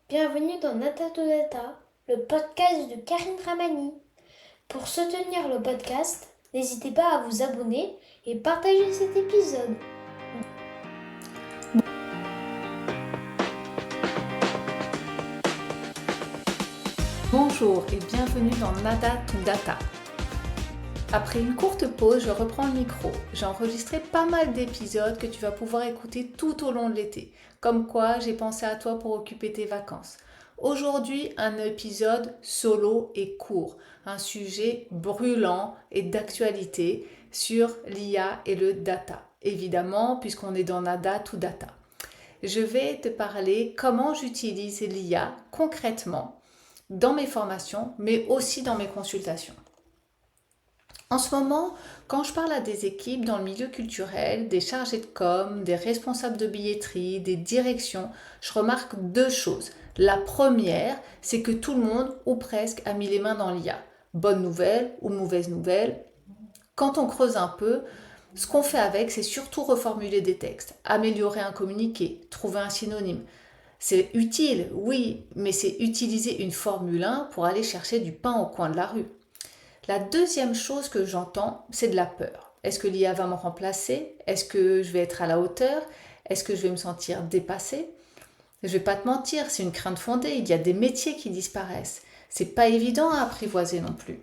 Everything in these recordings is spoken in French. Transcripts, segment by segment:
Bienvenue dans Nata to Data, le podcast de Karine Ramani. Pour soutenir le podcast, n'hésitez pas à vous abonner et partager cet épisode. Bonjour et bienvenue dans Nata to Data. Après une courte pause, je reprends le micro. J'ai enregistré pas mal d'épisodes que tu vas pouvoir écouter tout au long de l'été. Comme quoi, j'ai pensé à toi pour occuper tes vacances. Aujourd'hui, un épisode solo et court. Un sujet brûlant et d'actualité sur l'IA et le data. Évidemment, puisqu'on est dans Nata to Data. Je vais te parler comment j'utilise l'IA concrètement dans mes formations, mais aussi dans mes consultations. En ce moment, quand je parle à des équipes dans le milieu culturel, des chargés de com, des responsables de billetterie, des directions, je remarque deux choses. La première, c'est que tout le monde, ou presque, a mis les mains dans l'IA. Bonne nouvelle ou mauvaise nouvelle. Quand on creuse un peu, ce qu'on fait avec, c'est surtout reformuler des textes, améliorer un communiqué, trouver un synonyme. C'est utile, oui, mais c'est utiliser une Formule 1 pour aller chercher du pain au coin de la rue. La deuxième chose que j'entends, c'est de la peur. Est-ce que l'IA va me remplacer? Est-ce que je vais être à la hauteur? Est-ce que je vais me sentir dépassée? Je ne vais pas te mentir, c'est une crainte fondée. Il y a des métiers qui disparaissent. C'est pas évident à apprivoiser non plus.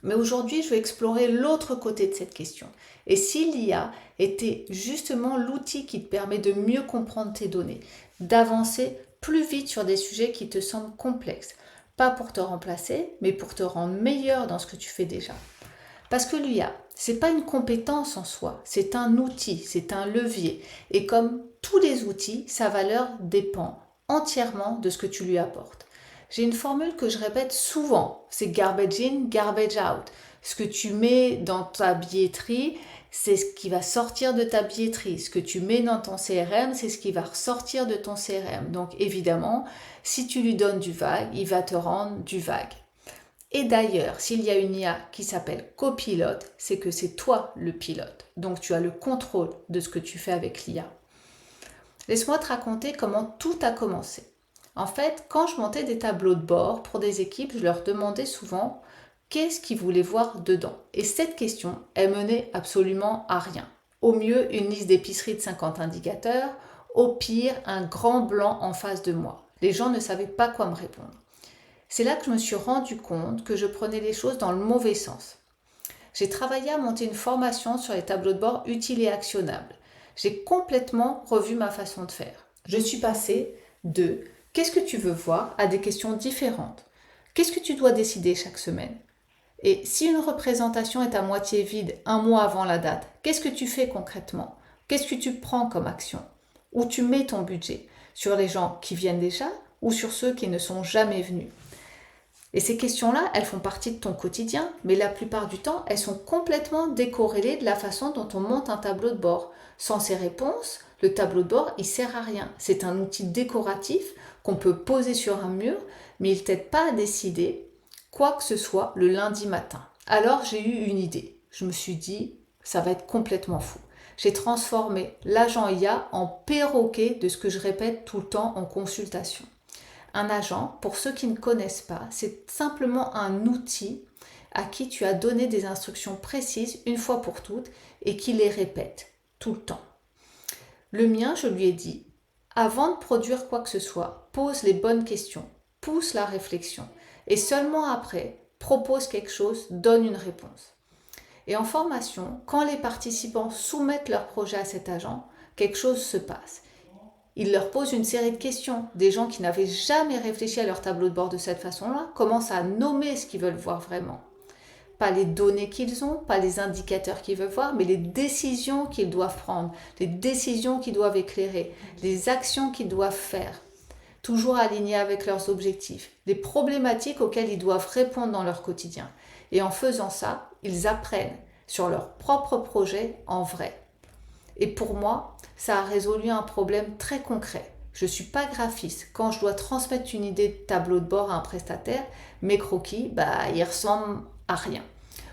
Mais aujourd'hui, je vais explorer l'autre côté de cette question. Et si l'IA était justement l'outil qui te permet de mieux comprendre tes données, d'avancer plus vite sur des sujets qui te semblent complexes, pas pour te remplacer, mais pour te rendre meilleur dans ce que tu fais déjà. Parce que l'IA, c'est pas une compétence en soi, c'est un outil, c'est un levier. Et comme tous les outils, sa valeur dépend entièrement de ce que tu lui apportes. J'ai une formule que je répète souvent, c'est garbage in, garbage out. Ce que tu mets dans ta billetterie, c'est ce qui va sortir de ta billetterie. Ce que tu mets dans ton CRM, c'est ce qui va ressortir de ton CRM. Donc évidemment, si tu lui donnes du vague, il va te rendre du vague. Et d'ailleurs, s'il y a une IA qui s'appelle copilote, c'est que c'est toi le pilote. Donc tu as le contrôle de ce que tu fais avec l'IA. Laisse-moi te raconter comment tout a commencé. En fait, quand je montais des tableaux de bord pour des équipes, je leur demandais souvent qu'est-ce qu'ils voulaient voir dedans. Et cette question, elle menait absolument à rien. Au mieux, une liste d'épicerie de 50 indicateurs, au pire, un grand blanc en face de moi. Les gens ne savaient pas quoi me répondre. C'est là que je me suis rendu compte que je prenais les choses dans le mauvais sens. J'ai travaillé à monter une formation sur les tableaux de bord utiles et actionnables. J'ai complètement revu ma façon de faire. Je suis passée de qu'est-ce que tu veux voir à des questions différentes. Qu'est-ce que tu dois décider chaque semaine? Et si une représentation est à moitié vide un mois avant la date, qu'est-ce que tu fais concrètement? Qu'est-ce que tu prends comme action? Où tu mets ton budget? Sur les gens qui viennent déjà ou sur ceux qui ne sont jamais venus? Et ces questions-là, elles font partie de ton quotidien, mais la plupart du temps, elles sont complètement décorrélées de la façon dont on monte un tableau de bord. Sans ces réponses, le tableau de bord, il sert à rien. C'est un outil décoratif qu'on peut poser sur un mur, mais il t'aide pas à décider quoi que ce soit le lundi matin. Alors j'ai eu une idée. Je me suis dit, ça va être complètement fou. J'ai transformé l'agent IA en perroquet de ce que je répète tout le temps en consultation. Un agent, pour ceux qui ne connaissent pas, c'est simplement un outil à qui tu as donné des instructions précises une fois pour toutes et qui les répète tout le temps. Le mien, je lui ai dit, avant de produire quoi que ce soit, pose les bonnes questions, pousse la réflexion et seulement après, propose quelque chose, donne une réponse. Et en formation, quand les participants soumettent leur projet à cet agent, quelque chose se passe. Il leur pose une série de questions. Des gens qui n'avaient jamais réfléchi à leur tableau de bord de cette façon-là commencent à nommer ce qu'ils veulent voir vraiment. Pas les données qu'ils ont, pas les indicateurs qu'ils veulent voir, mais les décisions qu'ils doivent prendre, les décisions qu'ils doivent éclairer, les actions qu'ils doivent faire, toujours alignées avec leurs objectifs, les problématiques auxquelles ils doivent répondre dans leur quotidien. Et en faisant ça, ils apprennent sur leur propre projet en vrai. Et pour moi, ça a résolu un problème très concret. Je ne suis pas graphiste. Quand je dois transmettre une idée de tableau de bord à un prestataire, mes croquis, ils ressemblent à rien.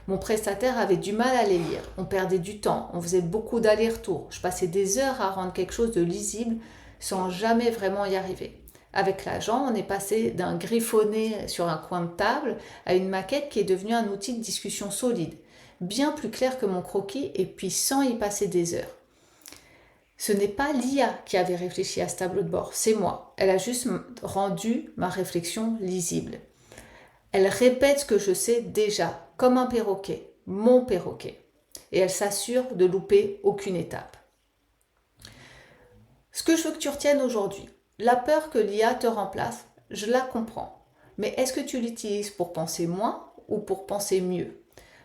Mon prestataire avait du mal à les lire. On perdait du temps, on faisait beaucoup d'allers-retours. Je passais des heures à rendre quelque chose de lisible sans jamais vraiment y arriver. Avec l'agent, on est passé d'un griffonné sur un coin de table à une maquette qui est devenue un outil de discussion solide, bien plus clair que mon croquis et puis sans y passer des heures. Ce n'est pas l'IA qui avait réfléchi à ce tableau de bord, c'est moi. Elle a juste rendu ma réflexion lisible. Elle répète ce que je sais déjà, comme un perroquet, mon perroquet. Et elle s'assure de louper aucune étape. Ce que je veux que tu retiennes aujourd'hui, la peur que l'IA te remplace, je la comprends. Mais est-ce que tu l'utilises pour penser moins ou pour penser mieux ?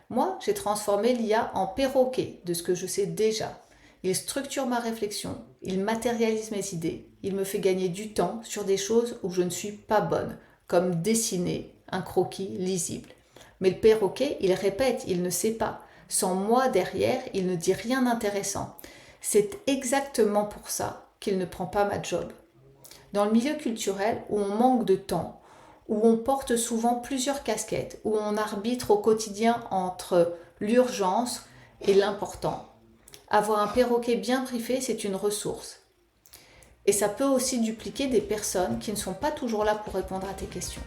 Moi, j'ai transformé l'IA en perroquet de ce que je sais déjà. Il structure ma réflexion, il matérialise mes idées, il me fait gagner du temps sur des choses où je ne suis pas bonne, comme dessiner un croquis lisible. Mais le perroquet, il répète, il ne sait pas. Sans moi derrière, il ne dit rien d'intéressant. C'est exactement pour ça qu'il ne prend pas ma job. Dans le milieu culturel où on manque de temps, où on porte souvent plusieurs casquettes, où on arbitre au quotidien entre l'urgence et l'important, avoir un perroquet bien briefé, c'est une ressource. Et ça peut aussi dupliquer des personnes qui ne sont pas toujours là pour répondre à tes questions.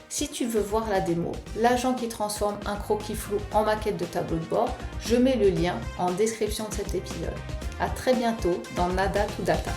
Si tu veux voir la démo, l'agent qui transforme un croquis flou en maquette de tableau de bord, je mets le lien en description de cet épisode. À très bientôt dans Nada to Data.